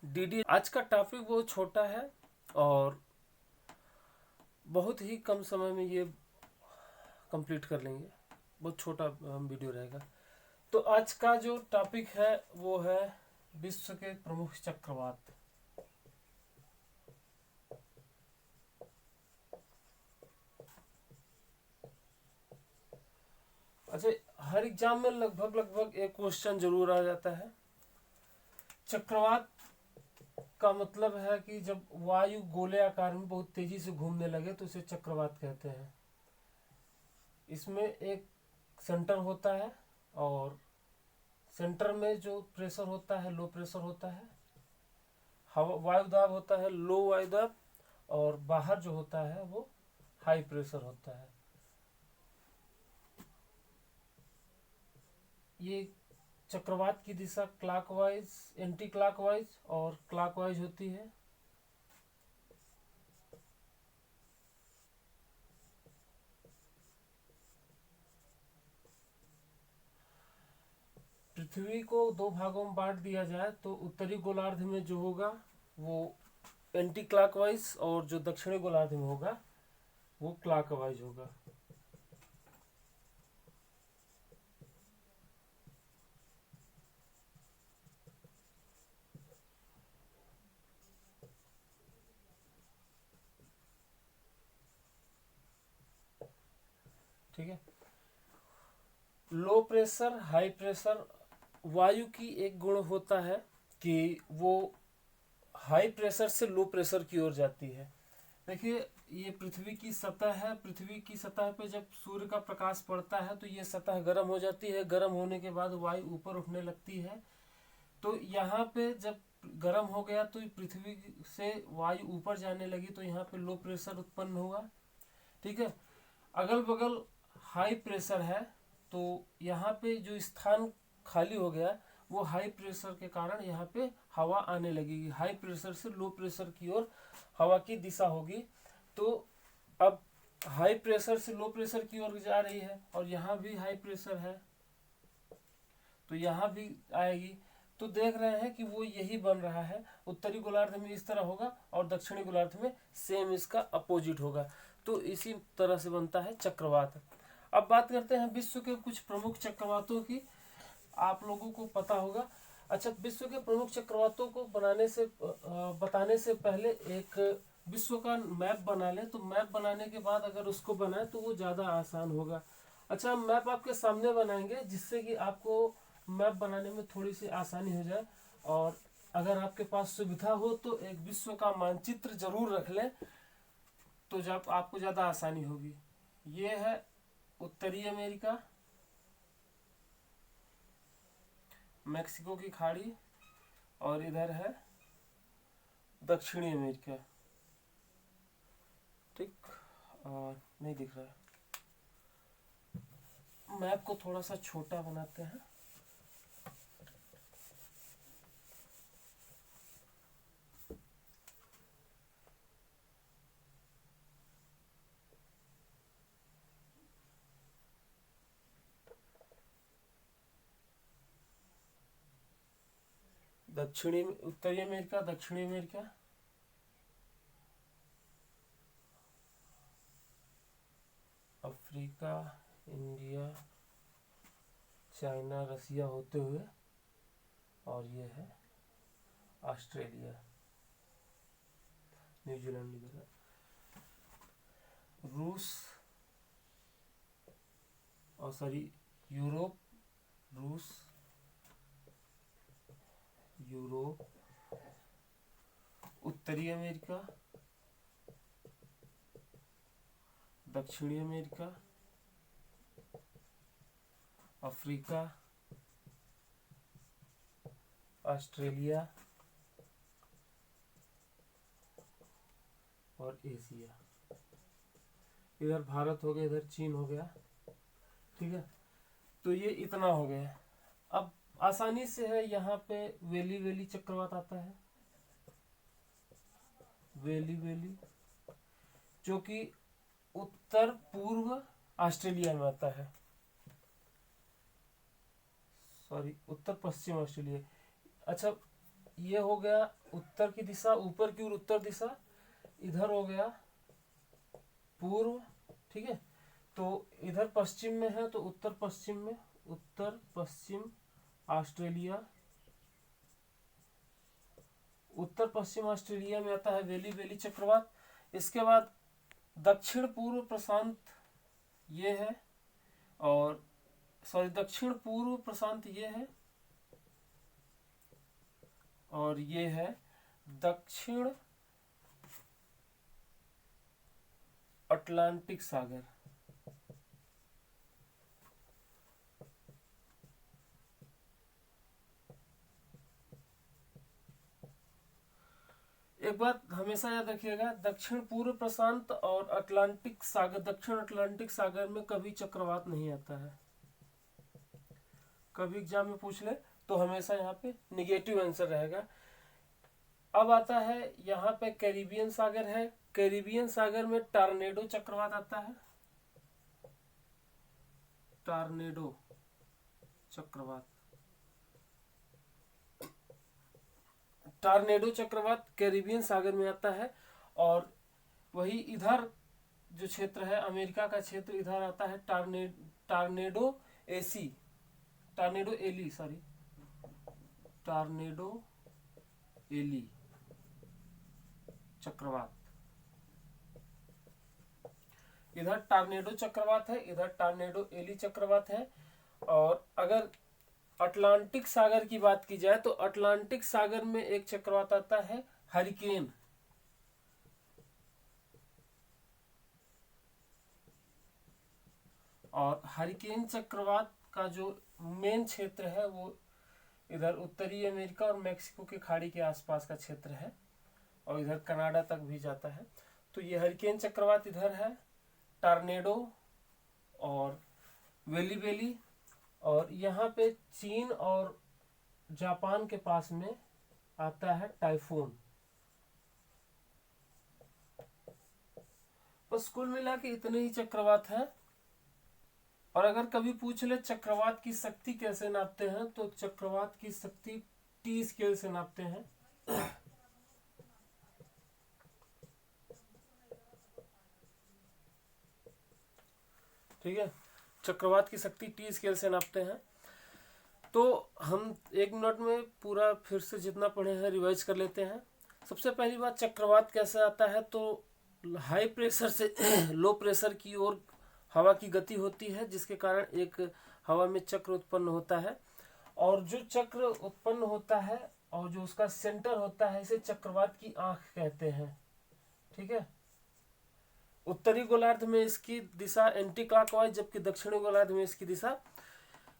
DD. आज का topic बहुत छोटा है और बहुत ही कम समय में ये कंप्लीट कर लेंगे। बहुत छोटा वीडियो रहेगा। तो आज का जो टॉपिक है वो है विश्व के प्रमुख चक्रवात। अच्छा, हर एग्जाम में लगभग एक क्वेश्चन जरूर आ जाता है। चक्रवात का मतलब है कि जब वायु गोले आकार में बहुत तेजी से घूमने लगे तो उसे चक्रवात कहते हैं। इसमें एक सेंटर होता है और सेंटर में जो प्रेशर होता है लो प्रेशर होता है, हवा वायुदाब होता है लो वायुदाब, और बाहर जो होता है वो हाई प्रेशर होता है। ये चक्रवात की दिशा क्लॉकवाइज, एंटी क्लॉकवाइज और क्लॉकवाइज होती है। पृथ्वी को दो भागों में बांट दिया जाए तो उत्तरी गोलार्ध में जो होगा वो एंटी क्लॉकवाइज और जो दक्षिणी गोलार्ध में होगा वो क्लॉकवाइज होगा। ठीक है। लो प्रेशर हाई प्रेशर, वायु की एक गुण होता है कि वो हाई प्रेशर से लो प्रेशर की ओर जाती है। देखिए, ये पृथ्वी की सतह है। पृथ्वी की सतह पे जब सूर्य का प्रकाश पड़ता है तो ये सतह गर्म हो जाती है। गर्म होने के बाद वायु ऊपर उठने लगती है। तो यहाँ पे जब गर्म हो गया तो पृथ्वी से वायु ऊपर जाने लगी तो यहाँ पे लो प्रेशर उत्पन्न हुआ। ठीक है। अगल बगल हाई प्रेशर है तो यहाँ पे जो स्थान खाली हो गया वो हाई प्रेशर के कारण यहाँ पे हवा आने लगेगी। हाई प्रेशर से लो प्रेशर की ओर हवा की दिशा होगी। तो अब हाई प्रेशर से लो प्रेशर की ओर जा रही है और यहाँ भी हाई प्रेशर है तो यहाँ भी आएगी। तो देख रहे हैं कि वो यही बन रहा है। उत्तरी गोलार्ध में इस तरह होगा और दक्षिणी गोलार्ध में सेम इसका अपोजिट होगा। तो इसी तरह से बनता है चक्रवात। अब बात करते हैं विश्व के कुछ प्रमुख चक्रवातों की। आप लोगों को पता होगा। अच्छा, विश्व के प्रमुख चक्रवातों को बताने से पहले एक विश्व का मैप बना ले। तो मैप बनाने के बाद अगर उसको बनाए तो वो ज़्यादा आसान होगा। अच्छा, मैप आपके सामने बनाएंगे जिससे कि आपको मैप बनाने में थोड़ी सी आसानी हो जाए। और अगर आपके पास सुविधा हो तो एक विश्व का मानचित्र जरूर रख लें तो जब आपको ज़्यादा आसानी होगी। ये है उत्तरी अमेरिका, मैक्सिको की खाड़ी, और इधर है दक्षिणी अमेरिका। ठीक, और नहीं दिख रहा है। मैप को थोड़ा सा छोटा बनाते हैं। दक्षिणी उत्तरी अमेरिका, दक्षिणी अमेरिका, अफ्रीका, इंडिया, चाइना, रसिया होते हुए, और ये है ऑस्ट्रेलिया, न्यूजीलैंड इधर, रूस और सॉरी यूरोप, रूस, यूरोप, उत्तरी अमेरिका, दक्षिणी अमेरिका, अफ्रीका, ऑस्ट्रेलिया और एशिया। इधर भारत हो गया, इधर चीन हो गया। ठीक है। तो ये इतना हो गया। अब आसानी से है, यहाँ पे वेली वेली चक्रवात आता है। वेली वेली जो कि उत्तर पूर्व ऑस्ट्रेलिया में आता है। सॉरी, उत्तर पश्चिम ऑस्ट्रेलिया। अच्छा, ये हो गया उत्तर की दिशा, ऊपर की ओर उत्तर दिशा, इधर हो गया पूर्व, ठीक है। तो इधर पश्चिम में है, तो उत्तर पश्चिम में, उत्तर पश्चिम ऑस्ट्रेलिया, उत्तर पश्चिम ऑस्ट्रेलिया में आता है वेली वेली चक्रवात। इसके बाद दक्षिण पूर्व प्रशांत ये है, और सॉरी दक्षिण पूर्व प्रशांत ये है, और ये है दक्षिण अटलांटिक सागर। एक बात हमेशा याद रखिएगा, दक्षिण पूर्व प्रशांत और अटलांटिक सागर, दक्षिण अटलांटिक सागर में कभी चक्रवात नहीं आता है। कभी एग्जाम में पूछ ले तो हमेशा यहाँ पे निगेटिव आंसर रहेगा। अब आता है यहाँ पे कैरिबियन सागर है, कैरिबियन सागर में टॉर्नेडो चक्रवात आता है, टॉर्नेडो चक्रवात, टॉर्नेडो चक्रवात कैरिबियन सागर में आता है। और वही इधर जो क्षेत्र है अमेरिका का क्षेत्र, इधर आता है टॉर्नेडो एसी, tornado alley, sorry tornado alley चक्रवात। इधर टॉर्नेडो चक्रवात है, इधर टॉर्नेडो एली चक्रवात है। और अगर अटलांटिक सागर की बात की जाए तो अटलांटिक सागर में एक चक्रवात आता है हरिकेन, और हरिकेन चक्रवात का जो मेन क्षेत्र है वो इधर उत्तरी अमेरिका और मैक्सिको की खाड़ी के आसपास का क्षेत्र है, और इधर कनाडा तक भी जाता है। तो ये हरिकेन चक्रवात इधर है, टॉर्नेडो और वेली वेली, और यहाँ पे चीन और जापान के पास में आता है टाइफून। बस कुल मिला के इतने ही चक्रवात हैं। और अगर कभी पूछ ले चक्रवात की शक्ति कैसे नापते हैं, तो चक्रवात की शक्ति टी स्केल से नापते हैं। ठीक है, चक्रवात की शक्ति टी स्केल से नापते हैं। तो हम 1 मिनट में पूरा फिर से जितना पढ़े हैं रिवाइज कर लेते हैं। सबसे पहली बात, चक्रवात कैसे आता है, तो हाई प्रेशर से लो प्रेशर की ओर हवा की गति होती है, जिसके कारण एक हवा में चक्र उत्पन्न होता है। और जो चक्र उत्पन्न होता है और जो उसका सेंटर होता है, इसे चक्रवात की आंख कहते हैं। ठीक है, उत्तरी गोलार्ध में इसकी दिशा एंटी क्लॉकवाइज, जबकि दक्षिणी गोलार्ध में इसकी दिशा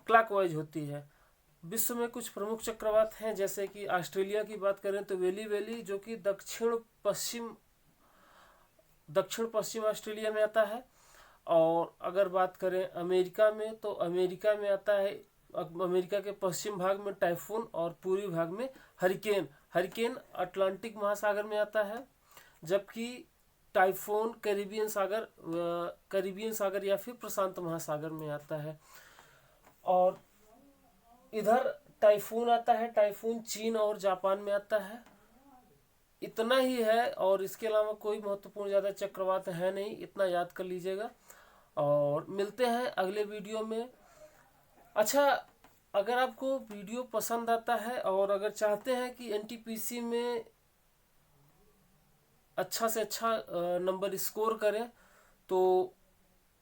क्लॉकवाइज होती है। विश्व में कुछ प्रमुख चक्रवात हैं, जैसे कि ऑस्ट्रेलिया की बात करें तो वेली वेली, जो कि दक्षिण पश्चिम ऑस्ट्रेलिया में आता है। और अगर बात करें अमेरिका में, तो अमेरिका में आता है, अमेरिका के पश्चिम भाग में टाइफून और पूर्वी भाग में हरिकेन। हरिकेन अटलांटिक महासागर में आता है, जबकि टाइफून कैरिबियन सागर या फिर प्रशांत महासागर में आता है। और इधर टाइफून आता है, टाइफून चीन और जापान में आता है। इतना ही है, और इसके अलावा कोई महत्वपूर्ण ज़्यादा चक्रवात है नहीं, इतना याद कर लीजिएगा। और मिलते हैं अगले वीडियो में। अच्छा, अगर आपको वीडियो पसंद आता है और अगर चाहते हैं कि एनटीपीसी में अच्छा से अच्छा नंबर स्कोर करें, तो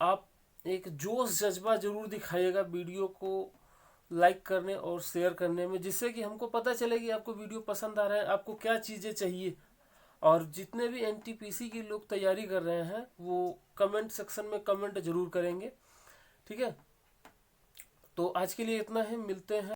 आप एक जोश जज्बा जरूर दिखाइएगा वीडियो को लाइक करने और शेयर करने में, जिससे कि हमको पता चले कि आपको वीडियो पसंद आ रहा है, आपको क्या चीज़ें चाहिए। और जितने भी एनटीपीसी की लोग तैयारी कर रहे हैं वो कमेंट सेक्शन में कमेंट जरूर करेंगे। ठीक है, तो आज के लिए इतना है, मिलते हैं।